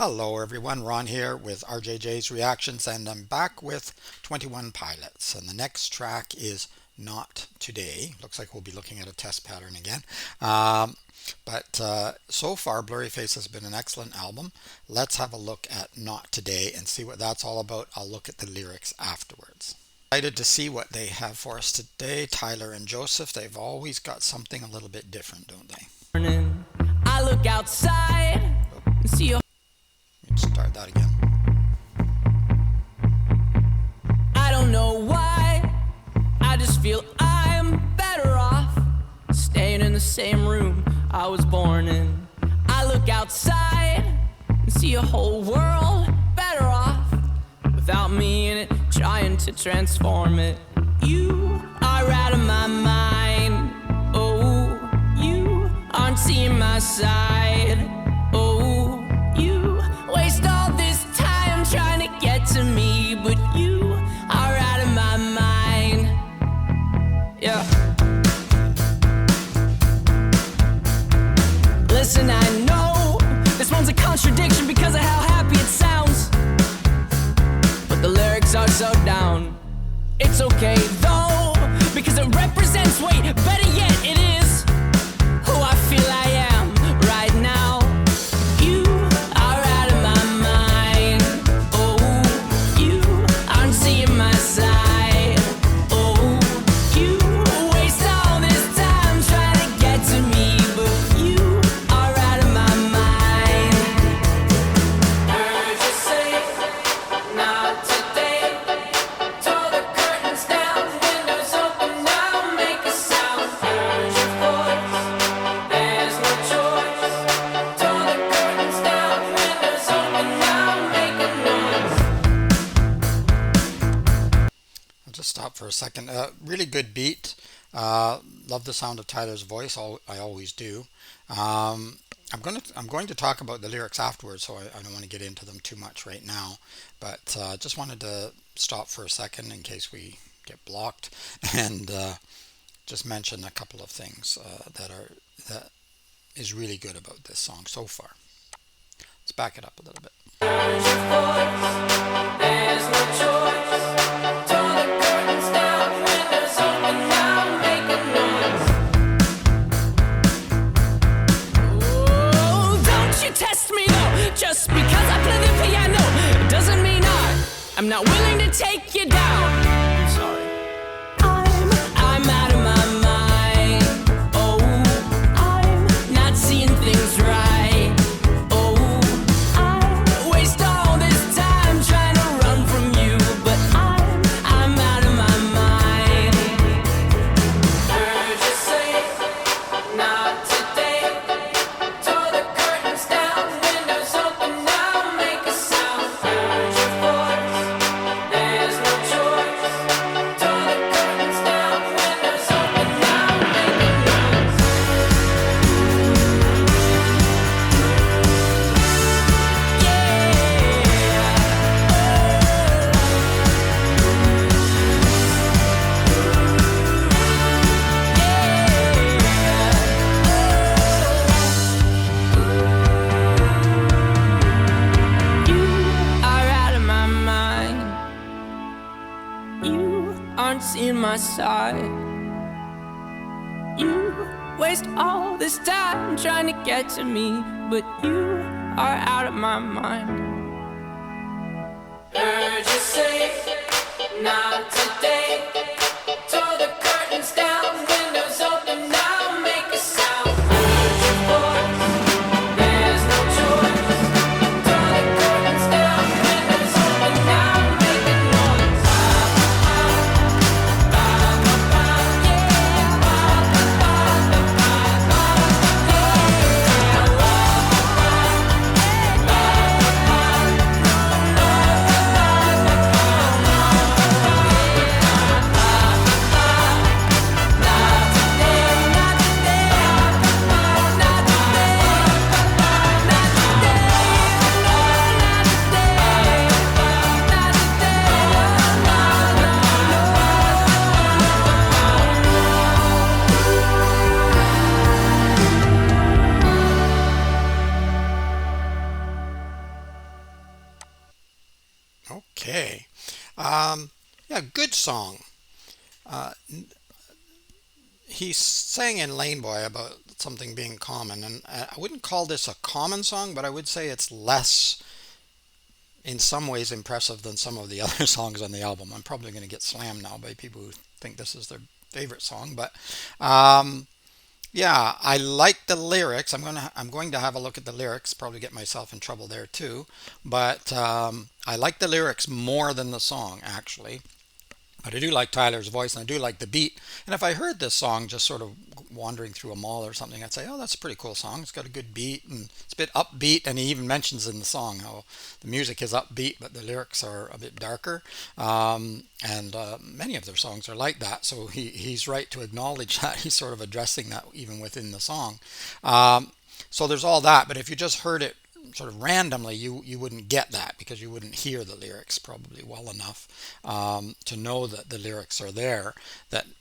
Hello everyone, Ron here with RJJ's Reactions, and I'm back with 21 Pilots, and the next track is Not Today. Looks like we'll be looking at a test pattern again. But so far Blurry Face has been an excellent album. Let's have a look at Not Today and see what that's all about. I'll look at the lyrics afterwards. Excited to see what they have for us today. Tyler and Joseph, they've always got something a little bit different, don't they? I look outside and see you. Let's start that again. I don't know why, I just feel I'm better off staying in the same room I was born in. I look outside and see a whole world better off without me in it, trying to transform it. You are out of my mind. Oh, you aren't seeing my side. Oh, you waste all this time trying to get to me, but you are out of my mind. Yeah. Listen, I know this one's a contradiction because of how happy it sounds, but the lyrics are so down. It's okay though, because it represents, wait, better yet, it is who I feel I am right now. You are out of my mind. Oh, you aren't seeing my side. Oh, you waste all this time trying to get to me, but you are out of my mind. Heard you say, not today. Tore the curtains down, windows open now, make a sound. Heard your voice, there's no choice. Tore the curtains down, windows open now, make a noise. I'll just stop for a second. Really good beat. Love the sound of Tyler's voice. I always do. I'm going to talk about the lyrics afterwards, so I don't want to get into them too much right now. But just wanted to stop for a second in case we get blocked, and just mention a couple of things that is really good about this song so far. Let's back it up a little bit. Heard your voice, there's no choice. Tore the curtains down, windows open now, make a noise. Oh, don't you test me though, just because I play the piano, it doesn't mean I'm not willing to take you down. I'm sorry. I'm out of my mind. Oh, I'm not seeing things right. Oh, I waste all this time trying to run from you, but I'm out of my mind. Heard you say, not today. Tore the curtains down, windows open now, make a sound. Heard your voice, there's no choice. Tore the curtains down, windows open now, make a noise. You are out of my mind. You aren't seeing my side. You waste all this time trying to get to me, but you are out of my mind. Heard you say, not today. Tore the curtains down, windows open now, make a sound. Heard your voice, there's no choice. Tore the curtains down, windows open now, make a noise. Yeah, good song. Uh, he sang in Lane Boy about something being common, and I wouldn't call this a common song, but I would say it's less, in some ways, impressive than some of the other songs on the album. I'm probably going to get slammed now by people who think this is their favorite song, but um, yeah, I like the lyrics. I'm going to have a look at the lyrics. Probably get myself in trouble there too, but I like the lyrics more than the song actually. But I do like Tyler's voice and I do like the beat. And if I heard this song just sort of wandering through a mall or something, I'd say, oh, that's a pretty cool song. It's got a good beat and it's a bit upbeat. And he even mentions in the song how the music is upbeat, but the lyrics are a bit darker. And many of their songs are like that. So he's right to acknowledge that. He's sort of addressing that even within the song. Um, so there's all that. But if you just heard it sort of randomly, you wouldn't get that because you wouldn't hear the lyrics probably well enough to know that the lyrics are there.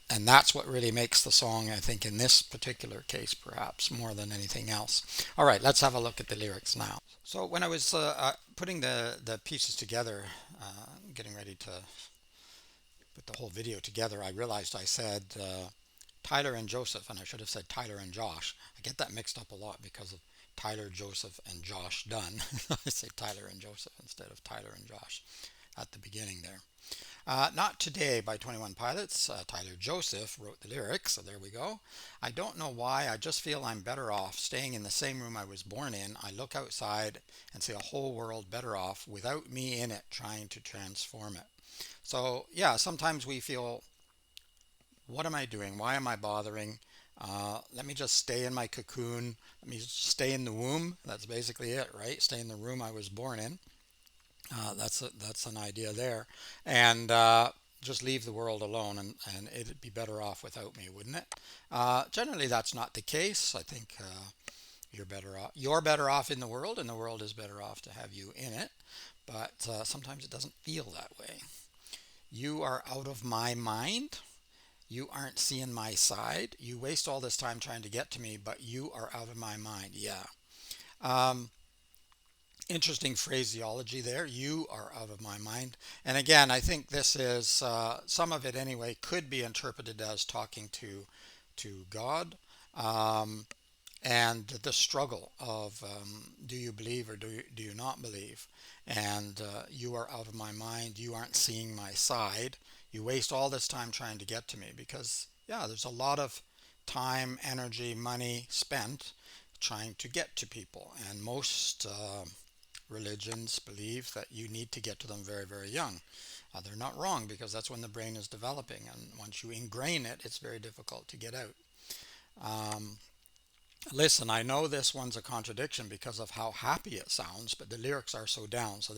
And that's what really makes the song, I think, in this particular case, perhaps more than anything else. All right, let's have a look at the lyrics now. So when I was putting the pieces together, getting ready to put the whole video together, I realized I said Tyler and Joseph, and I should have said Tyler and Josh. I get that mixed up a lot because of Tyler, Joseph, and Josh Dunn. I say Tyler and Joseph instead of Tyler and Josh at the beginning there. Not Today by 21 Pilots. Tyler Joseph wrote the lyrics, so there we go. I don't know why, I just feel I'm better off staying in the same room I was born in. I look outside and see a whole world better off without me in it trying to transform it. So, yeah, sometimes we feel, what am I doing? Why am I bothering? Let me just stay in my cocoon. Let me stay in the womb. That's basically it, right? Stay in the room I was born in. That's an idea there, and just leave the world alone, and it'd be better off without me, wouldn't it? Generally, that's not the case. I think you're better off. You're better off in the world, and the world is better off to have you in it. But sometimes it doesn't feel that way. You are out of my mind. You aren't seeing my side. You waste all this time trying to get to me, but you are out of my mind. Yeah. Um, Interesting phraseology there. You are out of my mind. And again, I think this is some of it anyway could be interpreted as talking to God. Um, and the struggle of do you believe or do you not believe? And you are out of my mind. You aren't seeing my side. You waste all this time trying to get to me because, yeah, there's a lot of time, energy, money spent trying to get to people. And most religions believe that you need to get to them very, very young. They're not wrong because that's when the brain is developing. And once you ingrain it, it's very difficult to get out. Um, Listen, I know this one's a contradiction because of how happy it sounds, but the lyrics are so down. So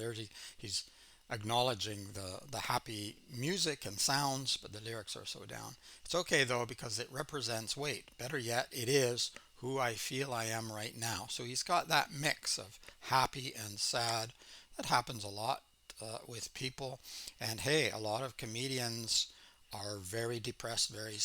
he's acknowledging the happy music and sounds, but the lyrics are so down. It's okay though because it represents weight. Better yet, it is who I feel I am right now. So he's got that mix of happy and sad. That happens a lot with people. And hey, a lot of comedians are very depressed, very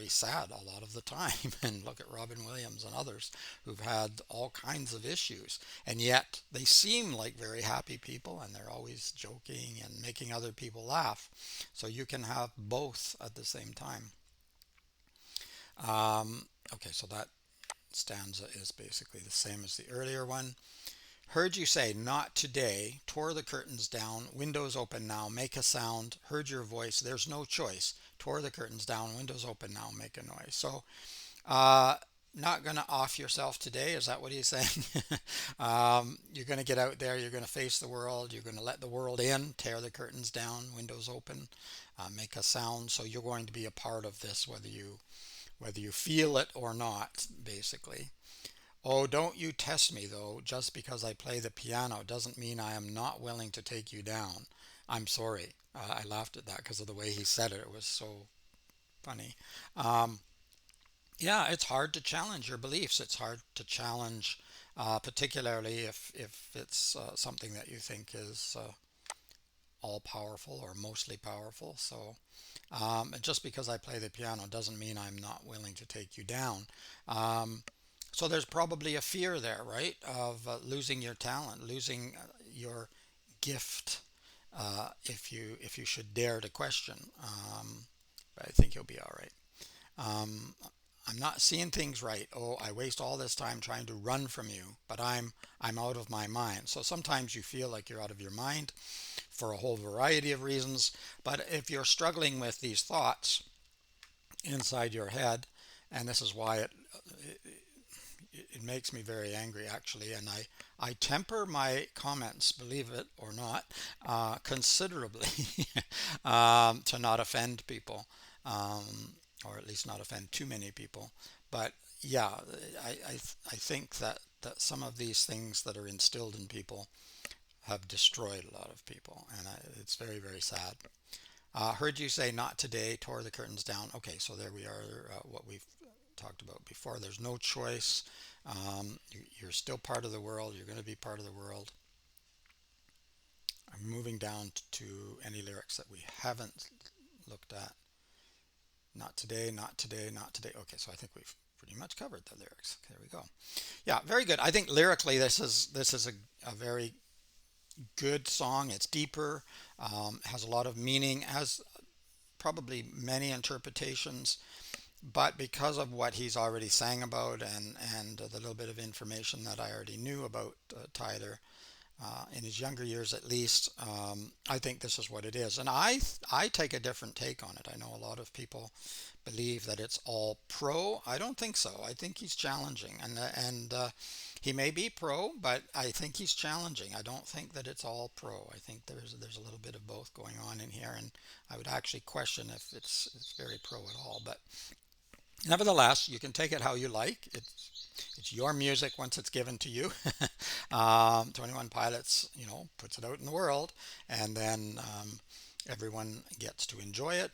sad a lot of the time. And look at Robin Williams and others who've had all kinds of issues, and yet they seem like very happy people, and they're always joking and making other people laugh. So you can have both at the same time. Okay, so that stanza is basically the same as the earlier one. Heard you say, not today, tore the curtains down, windows open now, make a sound, heard your voice, there's no choice, tore the curtains down, windows open now, make a noise. So, uh, not going to off yourself today, is that what he's saying? You're going to get out there, you're going to face the world, you're going to let the world in, tear the curtains down, windows open, make a sound. So you're going to be a part of this, whether you feel it or not, basically. Oh, don't you test me though. Just because I play the piano doesn't mean I am not willing to take you down. I'm sorry. I laughed at that because of the way he said it. It was so funny. Um, yeah, it's hard to challenge your beliefs. It's hard to challenge, particularly if it's something that you think is all powerful or mostly powerful. So, just because I play the piano doesn't mean I'm not willing to take you down. Um, so there's probably a fear there, right, of losing your talent, losing your gift. if you should dare to question. But I think you'll be all right. Um, I'm not seeing things right. Oh, I waste all this time trying to run from you, but I'm out of my mind. So sometimes you feel like you're out of your mind for a whole variety of reasons. But if you're struggling with these thoughts inside your head, and this is why it makes me very angry actually, and I temper my comments, believe it or not, considerably to not offend people, or at least not offend too many people. But yeah, I think that some of these things that are instilled in people have destroyed a lot of people, and it's very, very sad. Heard you say not today, tore the curtains down. Okay, so there we are, what we've talked about before. There's no choice. You're still part of the world. You're going to be part of the world. I'm moving down to any lyrics that we haven't looked at. Not today, not today, not today. Okay, so I think we've pretty much covered the lyrics. There we go. Yeah, very good. I think lyrically this is a very good song. It's deeper, has a lot of meaning, has probably many interpretations, but because of what he's already sang about and the little bit of information that I already knew about Tyler in his younger years at least, I think this is what it is. And I take a different take on it. I know a lot of people believe that it's all pro. I don't think so. I think he's challenging, and he may be pro, but I think he's challenging. I don't think that it's all pro. I think there's a little bit of both going on in here, and I would actually question if it's very pro at all. But nevertheless, you can take it how you like. It's your music once it's given to you. 21 Pilots, puts it out in the world, and then everyone gets to enjoy it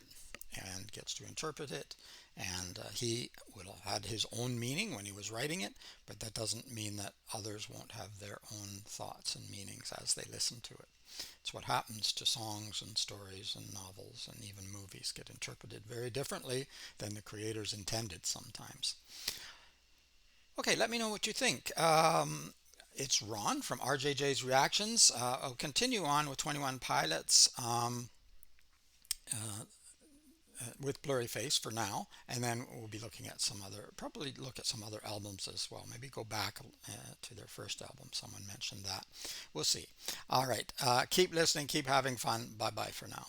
and gets to interpret it. And he would have had his own meaning when he was writing it, but that doesn't mean that others won't have their own thoughts and meanings as they listen to it. It's what happens to songs and stories and novels and even movies get interpreted very differently than the creators intended sometimes. Okay, let me know what you think. It's Ron from RJJ's Reactions. I'll continue on with 21 Pilots uh, with Blurry Face for now, and then we'll be looking at probably look at some other albums as well. Maybe go back to their first album. Someone mentioned that. We'll see. All right, keep listening, keep having fun. Bye bye for now.